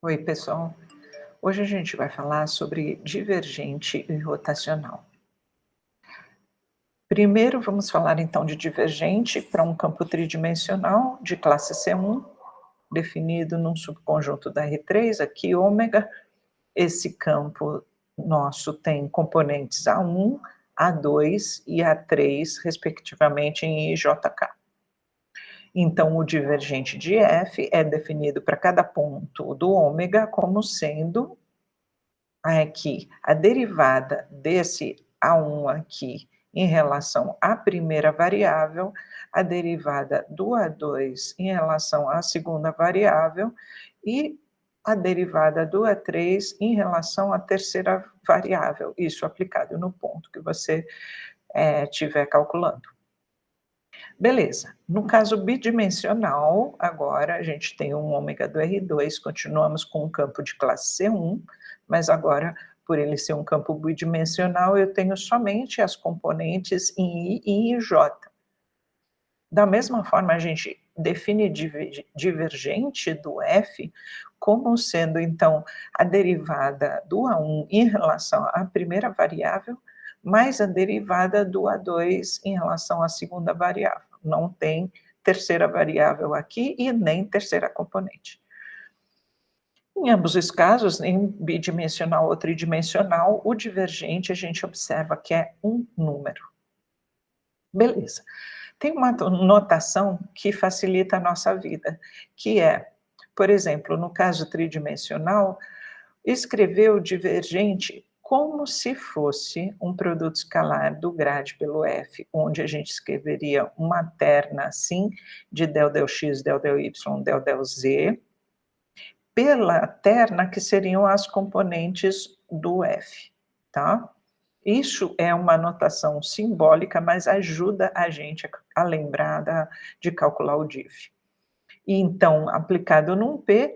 Oi, pessoal. Hoje a gente vai falar sobre divergente e rotacional. Primeiro, vamos falar então de divergente para um campo tridimensional de classe C1, definido num subconjunto da R3, aqui ômega. Esse campo nosso tem componentes A1, A2 e A3, respectivamente, em IJK. Então, o divergente de F é definido para cada ponto do ômega como sendo aqui, a derivada desse A1 aqui em relação à primeira variável, a derivada do A2 em relação à segunda variável e a derivada do A3 em relação à terceira variável, isso aplicado no ponto que você estiver calculando. Beleza, no caso bidimensional, agora a gente tem um ômega do R2, continuamos com um campo de classe C1, mas agora, por ele ser um campo bidimensional, eu tenho somente as componentes em I e em J. Da mesma forma, a gente define divergente do F como sendo, então, a derivada do A1 em relação à primeira variável, mais a derivada do A2 em relação à segunda variável. Não tem terceira variável aqui e nem terceira componente. Em ambos os casos, em bidimensional ou tridimensional, o divergente a gente observa que é um número. Beleza. Tem uma notação que facilita a nossa vida, que é, por exemplo, no caso tridimensional, escrever o divergente como se fosse um produto escalar do grade pelo F, onde a gente escreveria uma terna assim, de del x, del y, del z, pela terna que seriam as componentes do F, tá? Isso é uma notação simbólica, mas ajuda a gente a lembrar de calcular o div. E então, aplicado num P,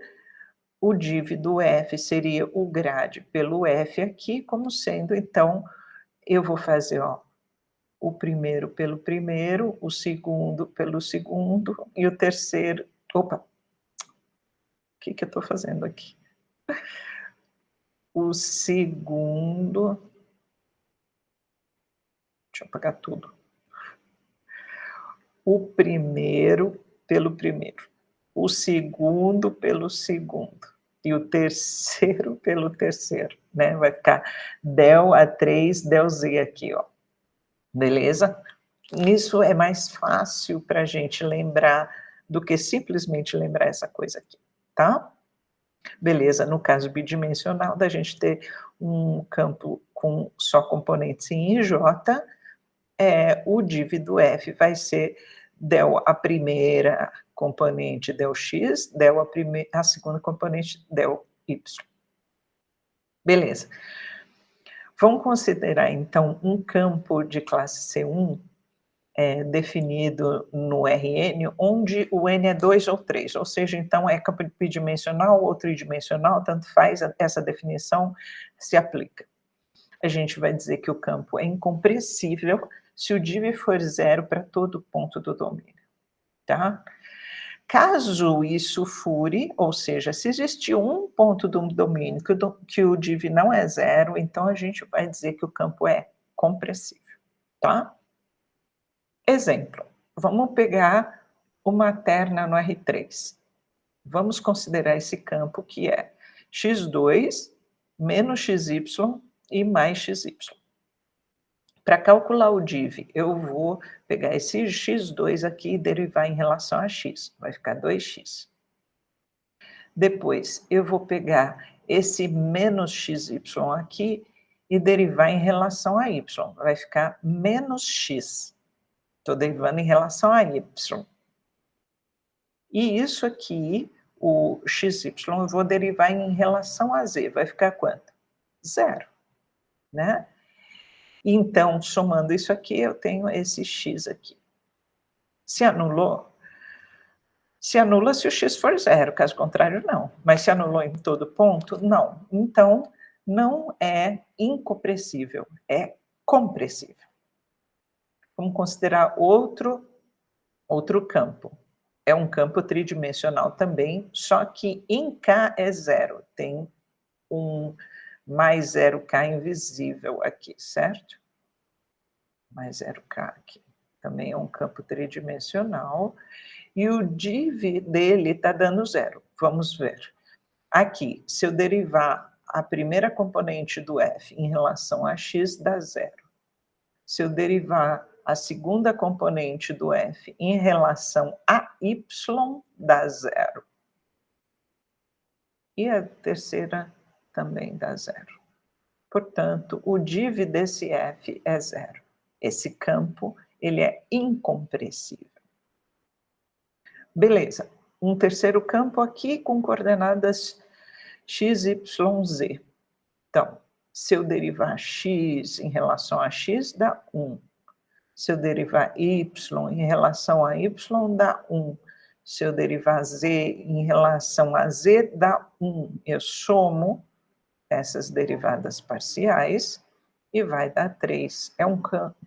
o div do F seria o grade pelo F aqui, como sendo, então, eu vou fazer, ó, o primeiro pelo primeiro, o segundo pelo segundo e o terceiro... Opa! O que eu estou fazendo aqui? O segundo... Deixa eu apagar tudo. O primeiro pelo primeiro, o segundo pelo segundo e o terceiro pelo terceiro, né, vai ficar del A3, del Z aqui, ó, beleza? Isso é mais fácil para a gente lembrar do que simplesmente lembrar essa coisa aqui, tá? Beleza, no caso bidimensional, da gente ter um campo com só componentes em IJ, o div do F vai ser del a primeira componente del x, del a segunda componente del y. Beleza. Vamos considerar, então, um campo de classe C1, definido no Rn, onde o n é 2 ou 3, ou seja, então é campo bidimensional ou tridimensional, tanto faz, essa definição se aplica. A gente vai dizer que o campo é incompressível se o div for zero para todo ponto do domínio, tá? Caso isso fure, ou seja, se existir um ponto do domínio que o div não é zero, então a gente vai dizer que o campo é compressível, tá? Exemplo, vamos pegar uma terna no R3. Vamos considerar esse campo que é x2 menos xy e mais xy. Para calcular o div, eu vou pegar esse x2 aqui e derivar em relação a x, vai ficar 2x. Depois, eu vou pegar esse menos xy aqui e derivar em relação a y, vai ficar menos x. Estou derivando em relação a y. E isso aqui, o xy, eu vou derivar em relação a z, vai ficar quanto? Zero, né? Então, somando isso aqui, eu tenho esse x aqui. Se anulou? Se anula se o x for zero, caso contrário, não. Mas se anulou em todo ponto? Não. Então, não é incompressível, é compressível. Vamos considerar outro campo. é um campo tridimensional também, só que em K é zero, tem um mais 0K invisível aqui, certo? Mais 0K aqui. Também é um campo tridimensional, e o div dele está dando zero. Vamos ver. Aqui, se eu derivar a primeira componente do f em relação a x, dá zero. Se eu derivar a segunda componente do f em relação a y, dá zero. E a terceira também dá zero. Portanto, o div desse f é zero. Esse campo, ele é incompressível. Beleza. Um terceiro campo aqui com coordenadas x, y, z. Então, se eu derivar x em relação a x, dá 1. Se eu derivar y em relação a y, dá 1. Se eu derivar z em relação a z, dá 1. Eu somo essas derivadas parciais e vai dar 3. É um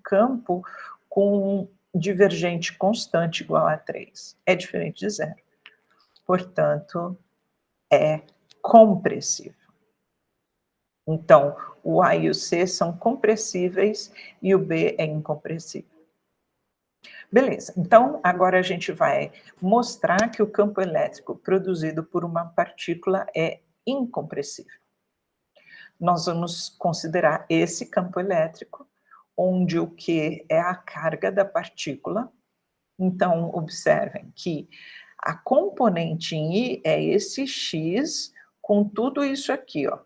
campo com divergente constante igual a 3. É diferente de zero. Portanto, é compressível. Então, o A e o C são compressíveis e o B é incompressível. Beleza, então agora a gente vai mostrar que o campo elétrico produzido por uma partícula é incompressível. Nós vamos considerar esse campo elétrico, onde o Q é a carga da partícula. Então, observem que a componente em I é esse X com tudo isso aqui, ó.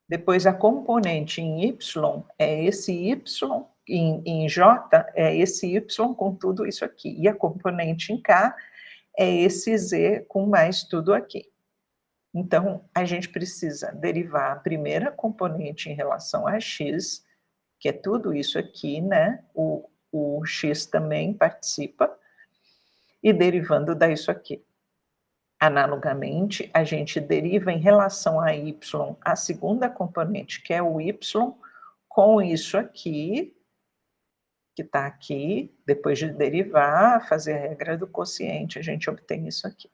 Depois, a componente em Y é esse Y, em J é esse Y com tudo isso aqui. E a componente em K é esse Z com mais tudo aqui. Então, a gente precisa derivar a primeira componente em relação a X, que é tudo isso aqui, né? O X também participa, e derivando dá isso aqui. Analogamente, a gente deriva em relação a y a segunda componente, que é o y, com isso aqui, que está aqui, depois de derivar, fazer a regra do quociente, a gente obtém isso aqui.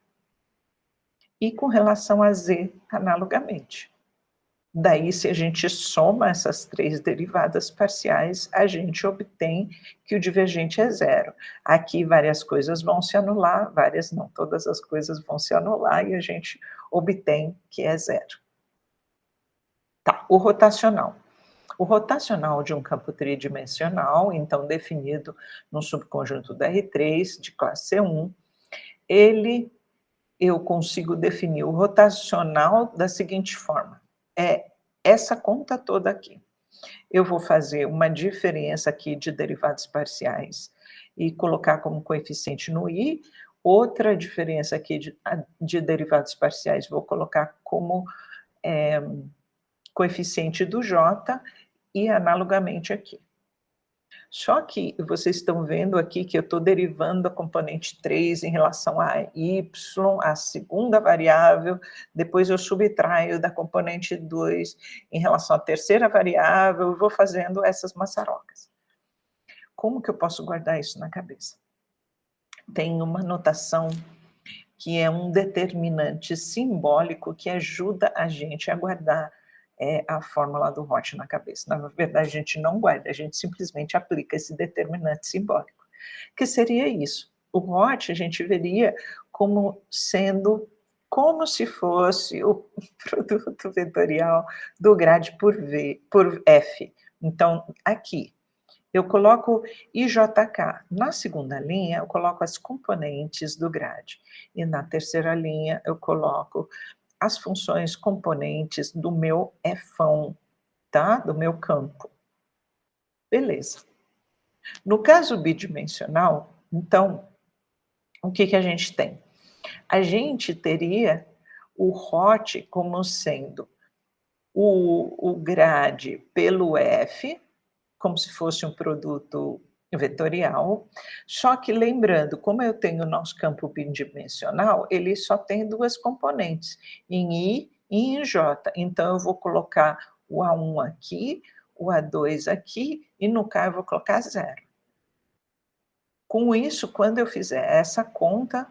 E com relação a z, analogamente. Daí, se a gente soma essas três derivadas parciais, a gente obtém que o divergente é zero. Aqui várias coisas vão se anular, várias não, todas as coisas vão se anular e a gente obtém que é zero. Tá, o rotacional. O rotacional de um campo tridimensional, então definido no subconjunto da R3 de classe C1, eu consigo definir o rotacional da seguinte forma. É essa conta toda aqui. Eu vou fazer uma diferença aqui de derivadas parciais e colocar como coeficiente no I, outra diferença aqui de derivadas parciais vou colocar como coeficiente do J e analogamente aqui. Só que vocês estão vendo aqui que eu estou derivando a componente 3 em relação a y, a segunda variável, depois eu subtraio da componente 2 em relação à terceira variável, e vou fazendo essas maçarocas. Como que eu posso guardar isso na cabeça? Tem uma notação que é um determinante simbólico que ajuda a gente a guardar a fórmula do Roth na cabeça. Na verdade, a gente não guarda, a gente simplesmente aplica esse determinante simbólico. Que seria isso? O Roth a gente veria como sendo como se fosse o produto vetorial do grade por F. Então, aqui, eu coloco IJK. Na segunda linha, eu coloco as componentes do grade. E na terceira linha, eu coloco as funções componentes do meu Fão, tá? Do meu campo. Beleza. No caso bidimensional, então, o que a gente tem? A gente teria o Roth como sendo o grade pelo F, como se fosse um produto vetorial, só que lembrando, como eu tenho o nosso campo bidimensional, ele só tem duas componentes, em I e em J. Então, eu vou colocar o A1 aqui, o A2 aqui, e no K eu vou colocar zero. Com isso, quando eu fizer essa conta,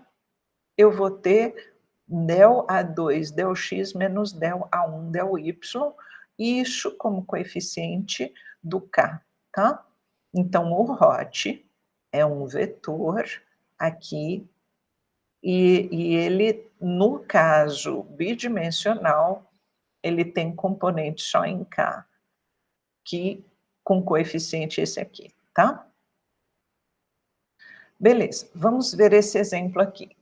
eu vou ter del A2, del x menos del A1, del y, isso como coeficiente do k, tá? Então, o hot é um vetor aqui, e ele, no caso bidimensional, ele tem componente só em k, que com coeficiente esse aqui, tá? Beleza, vamos ver esse exemplo aqui.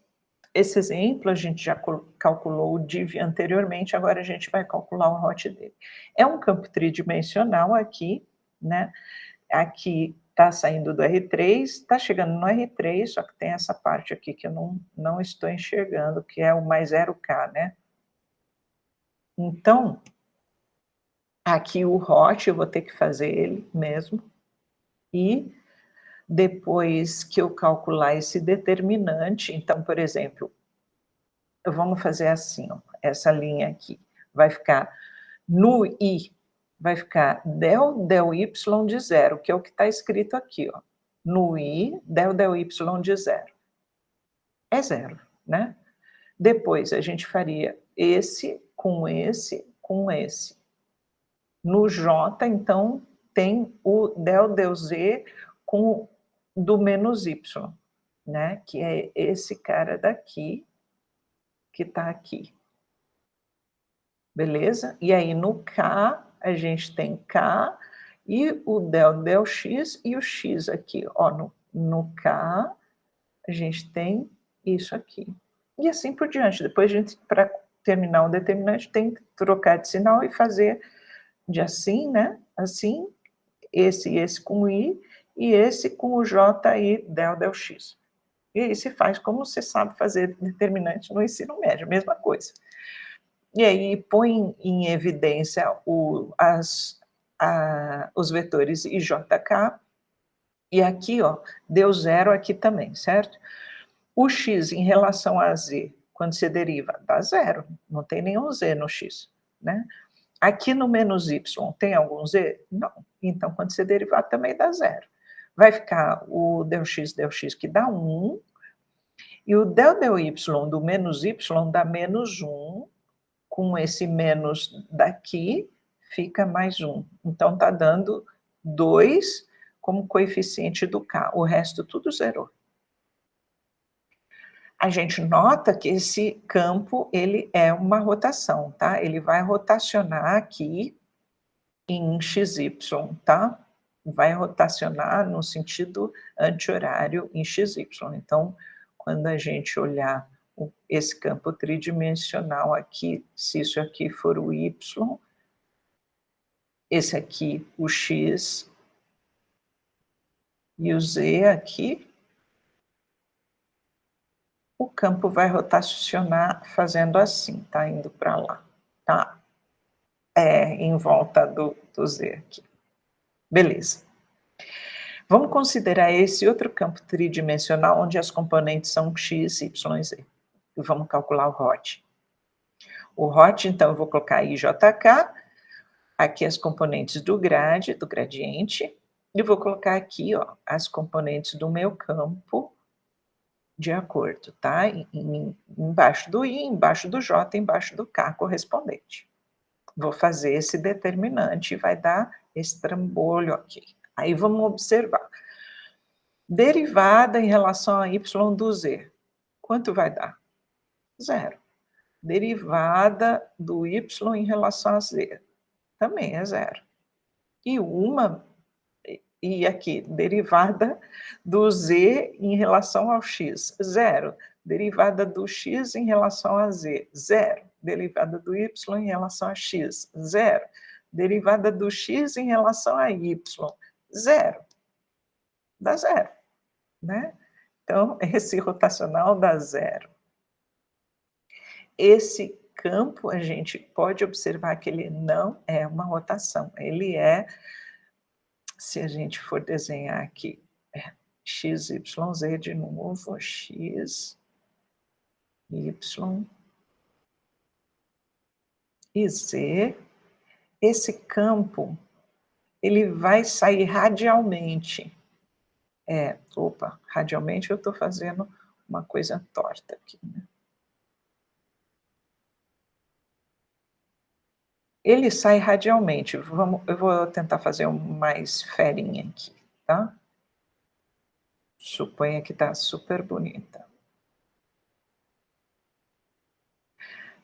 Esse exemplo a gente já calculou o div anteriormente, agora a gente vai calcular o hot dele. É um campo tridimensional aqui, né? Aqui está saindo do R3, está chegando no R3, só que tem essa parte aqui que eu não estou enxergando, que é o mais 0K, né? Então, aqui o hot eu vou ter que fazer ele mesmo, e depois que eu calcular esse determinante, então, por exemplo, vamos fazer assim, ó, essa linha aqui, vai ficar no I, vai ficar del y de zero, que é o que está escrito aqui, ó. No I, del y de zero. É zero, né? Depois a gente faria esse, com esse, com esse. No J, então, tem o del z com do menos y, né? Que é esse cara daqui, que está aqui. Beleza? E aí no K, a gente tem K e o del x e o x aqui. Ó, no K, a gente tem isso aqui. E assim por diante. Depois a gente, para terminar o determinante, tem que trocar de sinal e fazer de assim, né? Assim, esse com I e esse com o J e del x. E aí se faz como você sabe fazer determinante no ensino médio, mesma coisa. E aí põe em evidência os vetores IJK, e aqui, ó, deu zero aqui também, certo? O x em relação a z, quando você deriva, dá zero, não tem nenhum z no x, né? Aqui no menos y, tem algum z? Não. Então, quando você derivar, também dá zero. Vai ficar o del x, que dá 1, e o del y do menos y dá menos 1, com esse menos daqui, fica mais 1. Então, está dando 2 como coeficiente do K, o resto tudo zerou. A gente nota que esse campo, ele é uma rotação, tá? Ele vai rotacionar aqui em XY, tá? Vai rotacionar no sentido anti-horário em XY. Então, quando a gente olhar esse campo tridimensional aqui, se isso aqui for o Y, esse aqui o X e o Z aqui, o campo vai rotacionar fazendo assim, tá? Indo para lá, tá? Em volta do Z aqui. Beleza. Vamos considerar esse outro campo tridimensional, onde as componentes são x, y e z. E vamos calcular o hot. O hot, então, eu vou colocar IJK, aqui as componentes do gradiente, e vou colocar aqui, ó, as componentes do meu campo de acordo, tá? Embaixo do I, embaixo do J, embaixo do K correspondente. Vou fazer esse determinante e vai dar esse trambolho aqui. Aí vamos observar. Derivada em relação a y do z, quanto vai dar? Zero. Derivada do y em relação a z, também é zero. E aqui, derivada do z em relação ao x, zero. Derivada do x em relação a z, zero. Derivada do y em relação a x, zero. Derivada do x em relação a y, zero. Dá zero, né? Então, esse rotacional dá zero. Esse campo, a gente pode observar que ele não é uma rotação, ele é, se a gente for desenhar aqui, x, y, z de novo, x, y e z, esse campo, ele vai sair radialmente. Radialmente eu estou fazendo uma coisa torta aqui, né. Ele sai radialmente, eu vou tentar fazer mais ferinha aqui, tá. Suponha que está super bonita.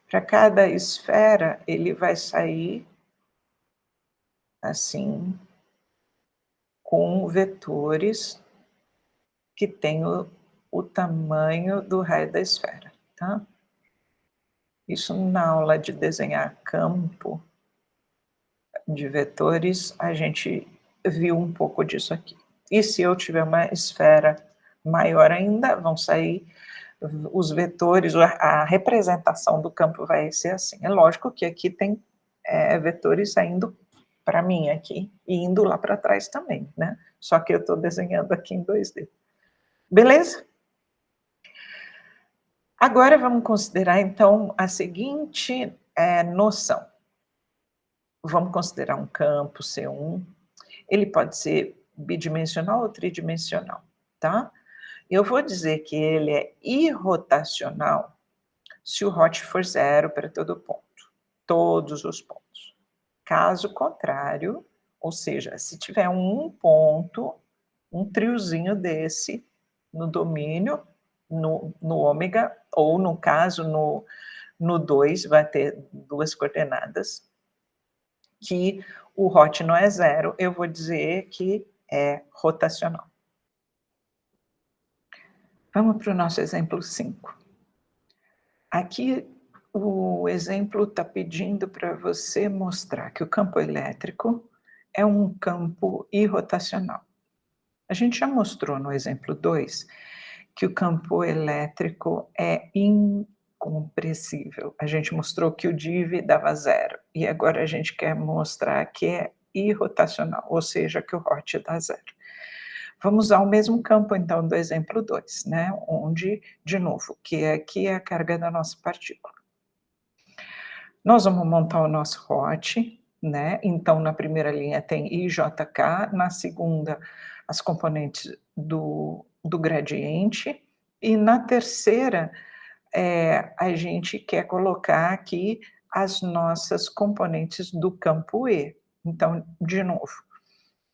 Para cada esfera, ele vai sair assim, com vetores que tem o tamanho do raio da esfera, tá. Isso na aula de desenhar campo de vetores, a gente viu um pouco disso aqui. E se eu tiver uma esfera maior ainda, vão sair os vetores, a representação do campo vai ser assim. É lógico que aqui tem vetores saindo para mim aqui e indo lá para trás também, né. Só que eu estou desenhando aqui em 2D. Beleza? Agora vamos considerar então a seguinte, noção. Vamos considerar um campo C1, ele pode ser bidimensional ou tridimensional, tá. Eu vou dizer que ele é irrotacional se o hot for 0 para todo ponto, todos os pontos. Caso contrário, ou seja, se tiver um ponto, um triozinho desse no domínio, no ômega, ou no caso no 2, vai ter 2 coordenadas, que o hot não é 0, eu vou dizer que é rotacional. Vamos para o nosso exemplo 5. Aqui o exemplo está pedindo para você mostrar que o campo elétrico é um campo irrotacional. A gente já mostrou no exemplo 2 que o campo elétrico é incompressível. A gente mostrou que o div dava 0 e agora a gente quer mostrar que é irrotacional, ou seja, que o hot dá 0. Vamos usar o mesmo campo então do exemplo 2, né, onde, de novo, que aqui é a carga da nossa partícula. Nós vamos montar o nosso hot, né, então na primeira linha tem I, J, K, na segunda as componentes do gradiente, e na terceira, a gente quer colocar aqui as nossas componentes do campo E. Então, de novo,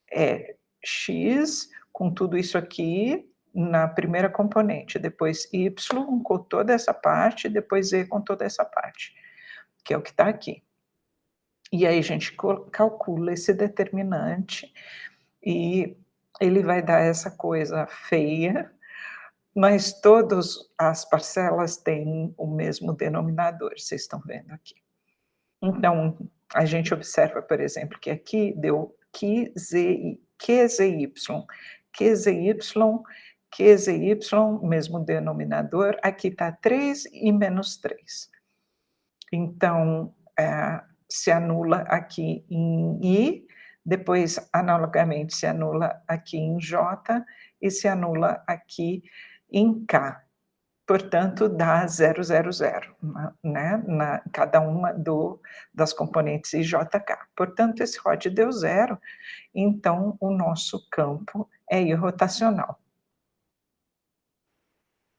é X com tudo isso aqui na primeira componente, depois Y com toda essa parte, depois E com toda essa parte, que é o que está aqui. E aí a gente calcula esse determinante e ele vai dar essa coisa feia, mas todas as parcelas têm o mesmo denominador, vocês estão vendo aqui. Então, a gente observa, por exemplo, que aqui deu QZY, QZY, mesmo denominador, aqui está 3 e menos 3. Então, se anula aqui em I, depois, analogamente, se anula aqui em J e se anula aqui em K. Portanto, dá 0, 0, 0, né, na cada uma das componentes IJK. Portanto, esse hot deu 0, então o nosso campo é irrotacional.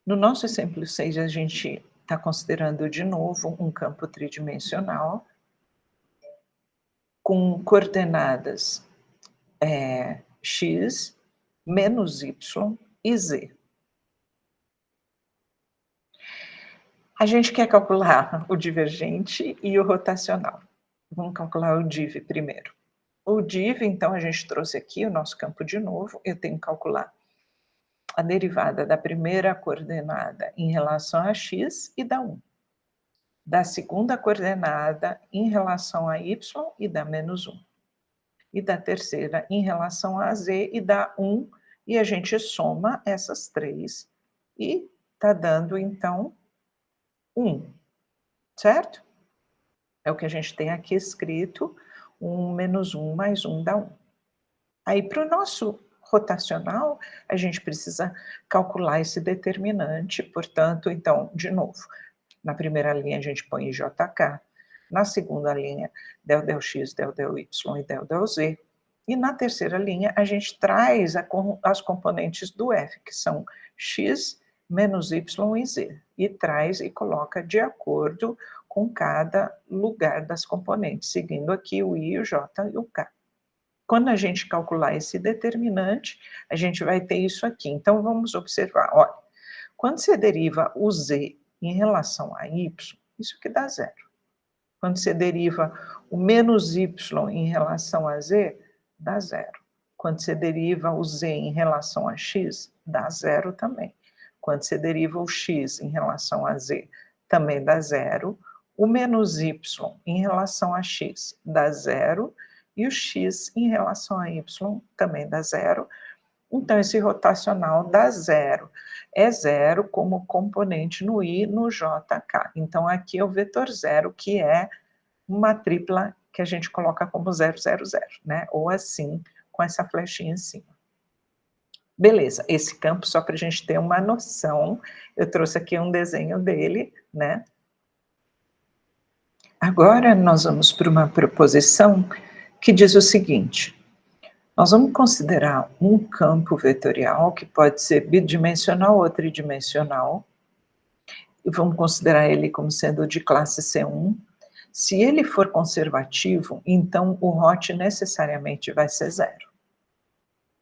No nosso exemplo 6, a gente está considerando de novo um campo tridimensional com coordenadas x, menos y e z. A gente quer calcular o divergente e o rotacional. Vamos calcular o div primeiro. O div, então, a gente trouxe aqui o nosso campo de novo, eu tenho que calcular a derivada da primeira coordenada em relação a x e dá 1. Da segunda coordenada em relação a y e dá menos 1. E da terceira em relação a z e dá 1, e a gente soma essas três e está dando, então, 1, certo? É o que a gente tem aqui escrito, 1 menos 1 mais 1 dá 1. Aí, para o nosso rotacional, a gente precisa calcular esse determinante, portanto, então, de novo, na primeira linha a gente põe JK, na segunda linha, del x, del y e del z, e na terceira linha a gente traz as componentes do F, que são x menos y e z, e traz e coloca de acordo com cada lugar das componentes, seguindo aqui o i, o j e o k. Quando a gente calcular esse determinante, a gente vai ter isso aqui. Então, vamos observar, olha, quando você deriva o z em relação a y, isso que dá zero. Quando você deriva o menos y em relação a z, dá zero. Quando você deriva o z em relação a x, dá zero também. Quando você deriva o x em relação a z, também dá zero. O menos y em relação a x dá zero. E o x em relação a y também dá zero. Então, esse rotacional dá zero. É zero como componente no i, no jk. Então, aqui é o vetor zero, que é uma tripla que a gente coloca como 0, 0, 0, né? Ou assim, com essa flechinha em cima. Beleza, esse campo, só para a gente ter uma noção, eu trouxe aqui um desenho dele, né? Agora, nós vamos para uma proposição que diz o seguinte: nós vamos considerar um campo vetorial que pode ser bidimensional ou tridimensional, e vamos considerar ele como sendo de classe C1. Se ele for conservativo, então o hot necessariamente vai ser zero.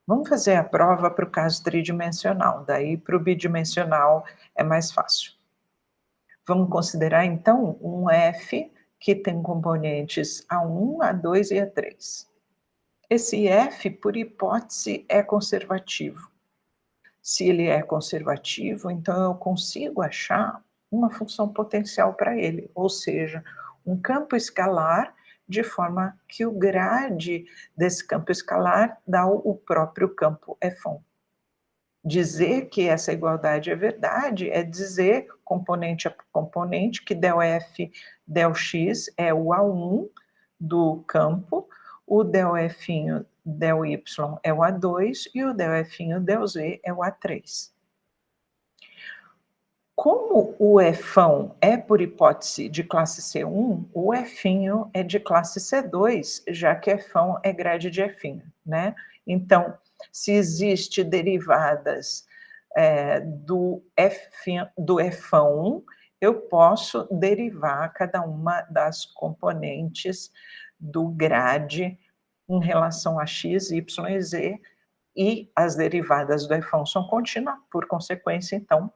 Vamos fazer a prova para o caso tridimensional, daí para o bidimensional é mais fácil. Vamos considerar então um F que tem componentes A1, A2 e A3. Esse F, por hipótese, é conservativo. Se ele é conservativo, então eu consigo achar uma função potencial para ele, ou seja, um campo escalar, de forma que o grade desse campo escalar dá o próprio campo F1. Dizer que essa igualdade é verdade é dizer, componente a componente, que del F, del X é o A1 do campo, o del F' del Y é o A2 e o del F' del Z é o A3. Como o Fão é, por hipótese, de classe C1, o F'inho é de classe C2, já que Fão é grade de F'inho, né? Então, se existe derivadas do Fão, eu posso derivar cada uma das componentes do grade em relação a x, y e z, e as derivadas do Fão são contínuas, por consequência, então,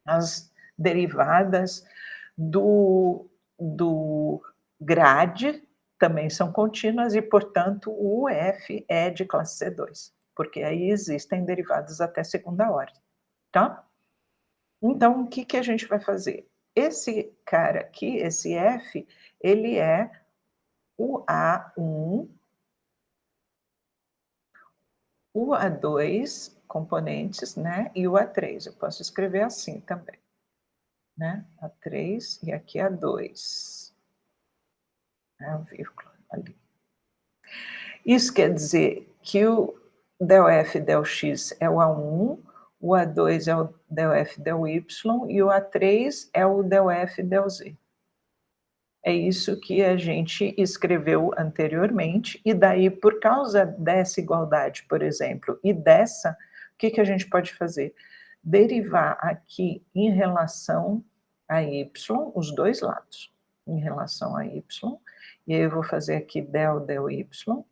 as derivadas do grade também são contínuas e, portanto, o F é de classe C2, porque aí existem derivadas até segunda ordem, tá? Então, o que a gente vai fazer? Esse cara aqui, esse F, ele é o A1, o A2, componentes, né? E o A3, eu posso escrever assim também, né? A3 e aqui A2. A vírgula ali. Isso quer dizer que o del F del X é o A1, o A2 é o del F del Y e o A3 é o del F del Z. É isso que a gente escreveu anteriormente, e daí, por causa dessa igualdade, por exemplo, e dessa, o que a gente pode fazer? Derivar aqui em relação a y, os dois lados, em relação a y, e aí eu vou fazer aqui del y,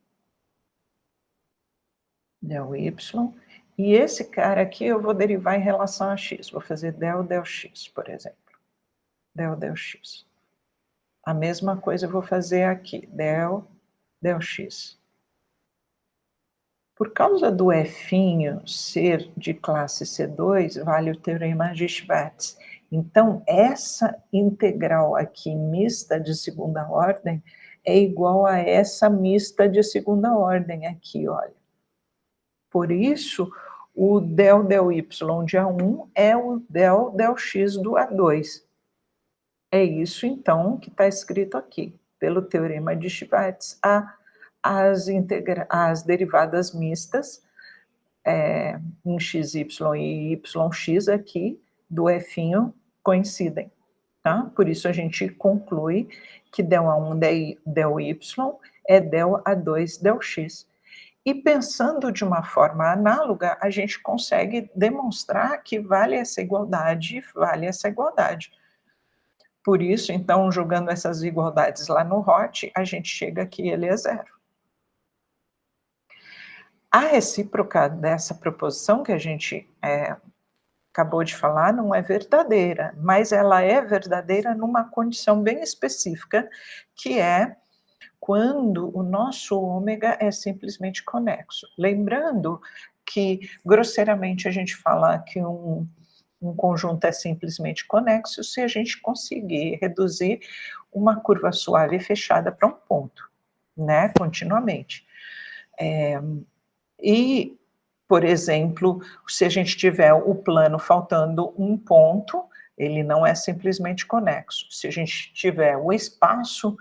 e esse cara aqui eu vou derivar em relação a x, vou fazer del x, por exemplo, del x. A mesma coisa eu vou fazer aqui, del x. Por causa do F'inho ser de classe C2, vale o teorema de Schwartz. Então, essa integral aqui, mista de segunda ordem, é igual a essa mista de segunda ordem aqui, olha. Por isso, o del y de A1 é o del x do A2. É isso, então, que está escrito aqui, pelo teorema de Schwartz. As derivadas mistas em xy e yx aqui do F'inho coincidem, tá? Por isso a gente conclui que del A1 del y é del A2 del x. E pensando de uma forma análoga, a gente consegue demonstrar que vale essa igualdade, vale essa igualdade. Por isso, então, jogando essas igualdades lá no Hot, a gente chega que ele é zero. A recíproca dessa proposição que a gente acabou de falar não é verdadeira, mas ela é verdadeira numa condição bem específica, que é quando o nosso ômega é simplesmente conexo. Lembrando que, grosseiramente, a gente fala que um conjunto é simplesmente conexo se a gente conseguir reduzir uma curva suave fechada para um ponto, né, continuamente. E, por exemplo, se a gente tiver o plano faltando um ponto, ele não é simplesmente conexo. Se a gente tiver o espaço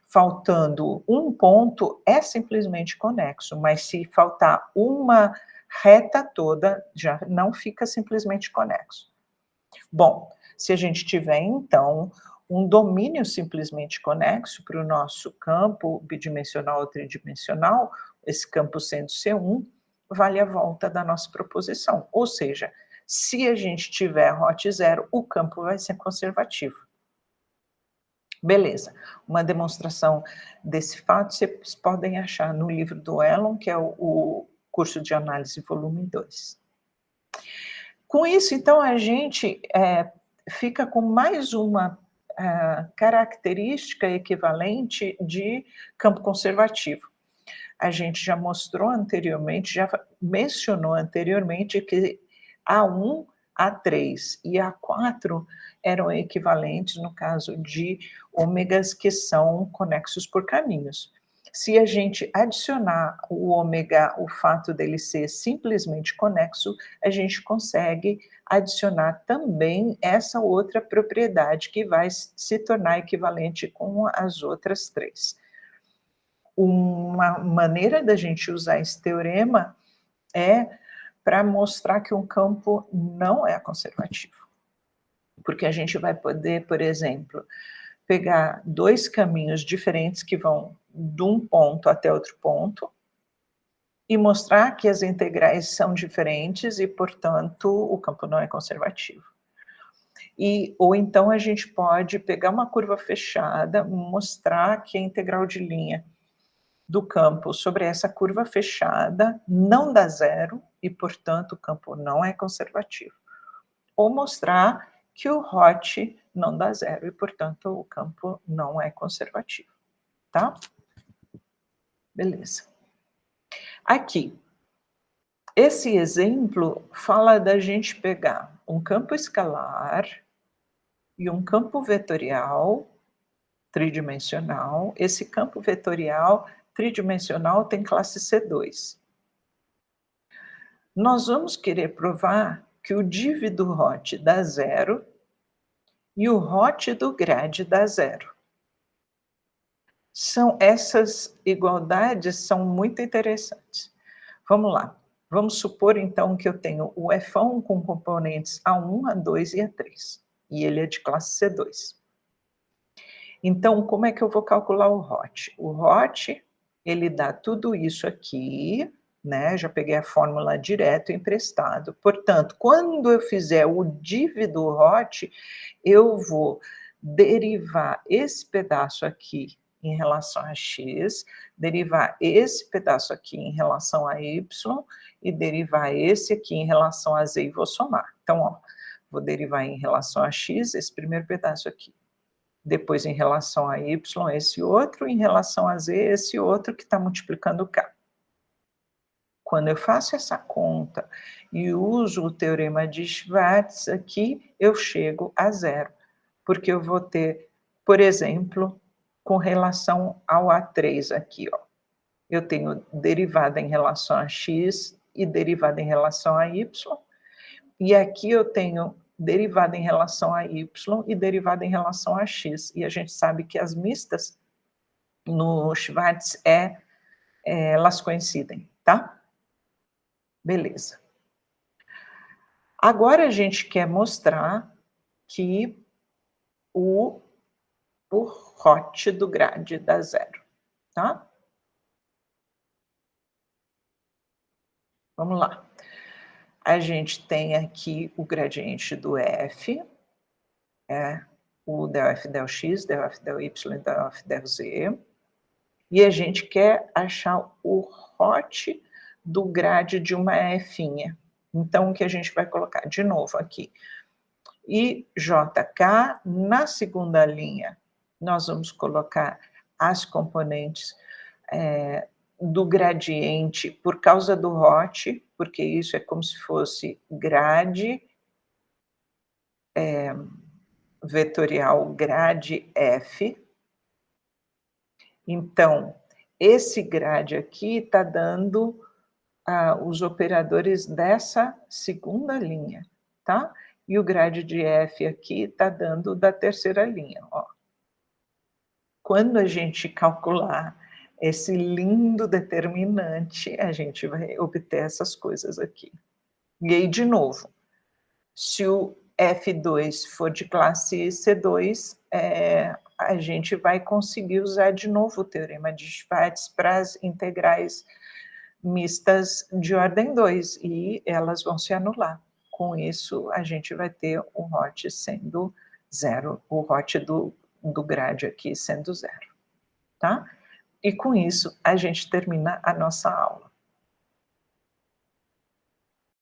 faltando um ponto, é simplesmente conexo, mas se faltar uma reta toda, já não fica simplesmente conexo. Bom, se a gente tiver, então, um domínio simplesmente conexo para o nosso campo bidimensional ou tridimensional, esse campo sendo C1, vale a volta da nossa proposição. Ou seja, se a gente tiver Hot zero, o campo vai ser conservativo. Beleza. Uma demonstração desse fato vocês podem achar no livro do Elon, que é o curso de análise volume 2. Com isso, então, a gente fica com mais uma característica equivalente de campo conservativo. A gente já mostrou anteriormente, já mencionou anteriormente que A1, A3 e A4 eram equivalentes no caso de ômegas que são conexos por caminhos. Se a gente adicionar o ômega, o fato dele ser simplesmente conexo, a gente consegue adicionar também essa outra propriedade que vai se tornar equivalente com as outras três. Uma maneira da gente usar esse teorema é para mostrar que um campo não é conservativo. Porque a gente vai poder, por exemplo, pegar dois caminhos diferentes que vão de um ponto até outro ponto e mostrar que as integrais são diferentes e, portanto, o campo não é conservativo. Ou então a gente pode pegar uma curva fechada, mostrar que a integral de linha do campo sobre essa curva fechada não dá zero e, portanto, o campo não é conservativo. Ou mostrar que o Hot não dá zero e, portanto, o campo não é conservativo, tá? Beleza. Aqui, esse exemplo fala da gente pegar um campo escalar e um campo vetorial tridimensional. Esse campo vetorial tridimensional tem classe C2. Nós vamos querer provar que o div do Hot dá zero e o Hot do grade dá zero. Essas igualdades são muito interessantes. Vamos lá. Vamos supor, então, que eu tenho o F1 com componentes A1, A2 e A3. E ele é de classe C2. Então, como é que eu vou calcular o Hot? O Hot, ele dá tudo isso aqui, né? Já peguei a fórmula direto emprestado. Portanto, quando eu fizer o div do Hot, eu vou derivar esse pedaço aqui em relação a x, derivar esse pedaço aqui em relação a y e derivar esse aqui em relação a z e vou somar. Então, ó, vou derivar em relação a x esse primeiro pedaço aqui. Depois, em relação a y, esse outro, em relação a z, esse outro que está multiplicando k. Quando eu faço essa conta e uso o teorema de Schwartz aqui, eu chego a zero, porque eu vou ter, por exemplo, com relação ao A3 aqui, ó, eu tenho derivada em relação a x e derivada em relação a y, e aqui eu tenho derivada em relação a y e derivada em relação a x, e a gente sabe que as mistas no Schwartz elas coincidem, tá? Beleza. Agora a gente quer mostrar que o Hot do grade dá zero, tá? Vamos lá. A gente tem aqui o gradiente do f, o del f del x, del f del y, del f del z, e a gente quer achar o hot do grade de uma f'. Então, o que a gente vai colocar? De novo aqui, IJK, na segunda linha, nós vamos colocar as componentes do gradiente por causa do hot, porque isso é como se fosse grade vetorial grade f. Então, esse grade aqui está dando os operadores dessa segunda linha, tá? E o grade de f aqui está dando da terceira linha, ó. Quando a gente calcular esse lindo determinante, a gente vai obter essas coisas aqui. E aí, de novo, se o F2 for de classe C2, a gente vai conseguir usar de novo o teorema de Schwartz para as integrais mistas de ordem 2, e elas vão se anular. Com isso, a gente vai ter o hot sendo zero, o hot do grade aqui sendo zero, tá? E com isso, a gente termina a nossa aula.